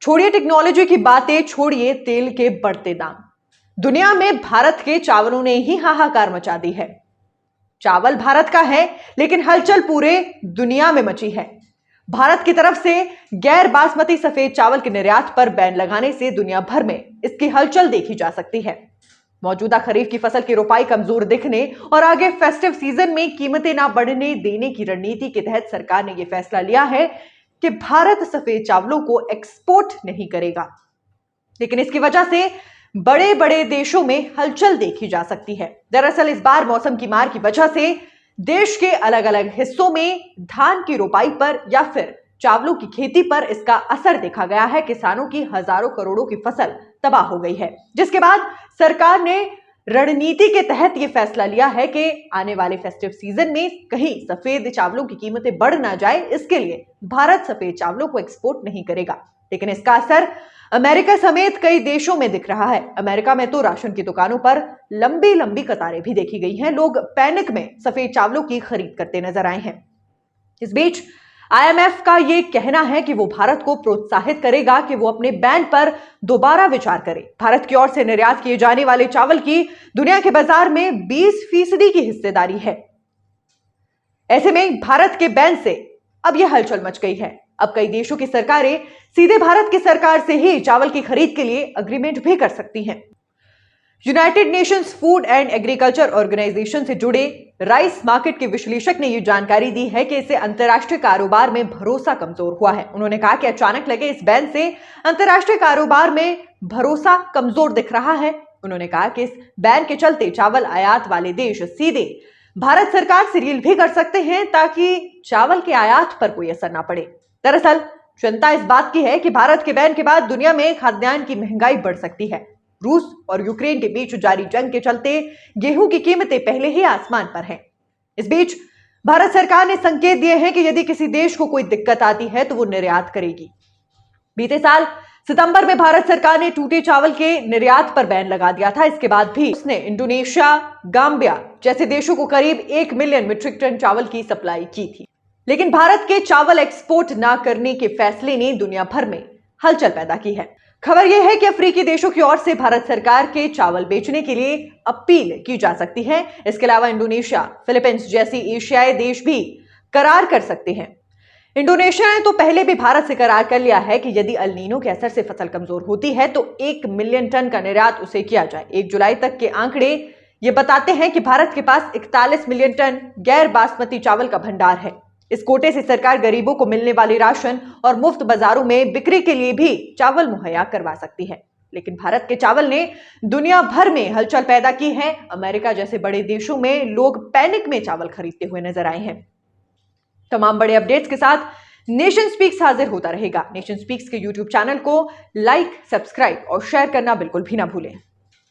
छोड़िए टेक्नोलॉजी की बातें, छोड़िए तेल के बढ़ते दाम। दुनिया में भारत के चावलों ने ही हाहाकार मचा दी है। चावल भारत का है, लेकिन हलचल पूरे दुनिया में मची है। भारत की तरफ से गैर बासमती सफेद चावल के निर्यात पर बैन लगाने से दुनिया भर में इसकी हलचल देखी जा सकती है। मौजूदा खरीफ की फसल की रोपाई कमजोर दिखने और आगे फेस्टिव सीजन में कीमतें ना बढ़ने देने की रणनीति के तहत सरकार ने यह फैसला लिया है कि भारत सफेद चावलों को एक्सपोर्ट नहीं करेगा। लेकिन इसकी वजह से बड़े बड़े देशों में हलचल देखी जा सकती है। दरअसल इस बार मौसम की मार की वजह से देश के अलग अलग हिस्सों में धान की रोपाई पर या फिर चावलों की खेती पर इसका असर देखा गया है। किसानों की हजारों करोड़ों की फसल तबाह हो गई है, जिसके बाद सरकार ने रणनीति के तहत यह फैसला लिया है कि आने वाले फेस्टिव सीजन में कहीं सफेद चावलों की कीमतें बढ़ ना जाए, इसके लिए भारत सफेद चावलों को एक्सपोर्ट नहीं करेगा। लेकिन इसका असर अमेरिका समेत कई देशों में दिख रहा है। अमेरिका में तो राशन की दुकानों पर लंबी लंबी कतारें भी देखी गई हैं। लोग पैनिक में सफेद चावलों की खरीद करते नजर आए हैं। इस बीच आईएमएफ का यह कहना है कि वो भारत को प्रोत्साहित करेगा कि वो अपने बैन पर दोबारा विचार करे। भारत की ओर से निर्यात किए जाने वाले चावल की दुनिया के बाजार में 20% की हिस्सेदारी है। ऐसे में भारत के बैन से अब यह हलचल मच गई है। अब कई देशों की सरकारें सीधे भारत की सरकार से ही चावल की खरीद के लिए अग्रीमेंट भी कर सकती हैं। United Nations Food and Agriculture Organization से जुड़े राइस मार्केट के विश्लेषक ने यह जानकारी दी है कि इससे अंतर्राष्ट्रीय कारोबार में भरोसा कमजोर हुआ है। उन्होंने कहा कि अचानक लगे इस बैन से अंतर्राष्ट्रीय कारोबार में भरोसा कमजोर दिख रहा है। उन्होंने कहा कि इस बैन के चलते चावल आयात वाले देश सीधे भारत सरकार से डील भी कर सकते हैं ताकि चावल के आयात पर कोई असर ना पड़े। दरअसल चिंता इस बात की है कि भारत के बैन के बाद दुनिया में खाद्यान्न की महंगाई बढ़ सकती है। रूस और यूक्रेन के बीच जारी जंग के चलते गेहूं की कीमतें पहले ही आसमान पर हैं। इस बीच भारत सरकार ने संकेत दिए हैं कि यदि किसी देश को कोई दिक्कत आती है तो वो निर्यात करेगी। बीते साल सितंबर में भारत सरकार ने टूटे चावल के निर्यात पर बैन लगा दिया था। इसके बाद भी उसने इंडोनेशिया, गाम्बिया जैसे देशों को करीब 1 मिलियन मीट्रिक टन चावल की सप्लाई की थी। लेकिन भारत के चावल एक्सपोर्ट ना करने के फैसले ने दुनिया भर में हलचल पैदा की है। खबर यह है कि अफ्रीकी देशों की ओर से भारत सरकार के चावल बेचने के लिए अपील की जा सकती है। इसके अलावा इंडोनेशिया, फिलीपींस जैसी एशियाई देश भी करार कर सकते हैं। इंडोनेशिया ने तो पहले भी भारत से करार कर लिया है कि यदि अल नीनो के असर से फसल कमजोर होती है तो 1 मिलियन टन का निर्यात उसे किया जाए। 1 जुलाई तक के आंकड़े ये बताते हैं कि भारत के पास 41 मिलियन टन गैर बासमती चावल का भंडार है। इस कोटे से सरकार गरीबों को मिलने वाली राशन और मुफ्त बाजारों में बिक्री के लिए भी चावल मुहैया करवा सकती है। लेकिन भारत के चावल ने दुनिया भर में हलचल पैदा की है। अमेरिका जैसे बड़े देशों में लोग पैनिक में चावल खरीदते हुए नजर आए हैं। तमाम बड़े अपडेट्स के साथ नेशन स्पीक्स हाजिर होता रहेगा। नेशन स्पीक्स के यूट्यूब चैनल को लाइक, सब्सक्राइब और शेयर करना बिल्कुल भी ना भूलें।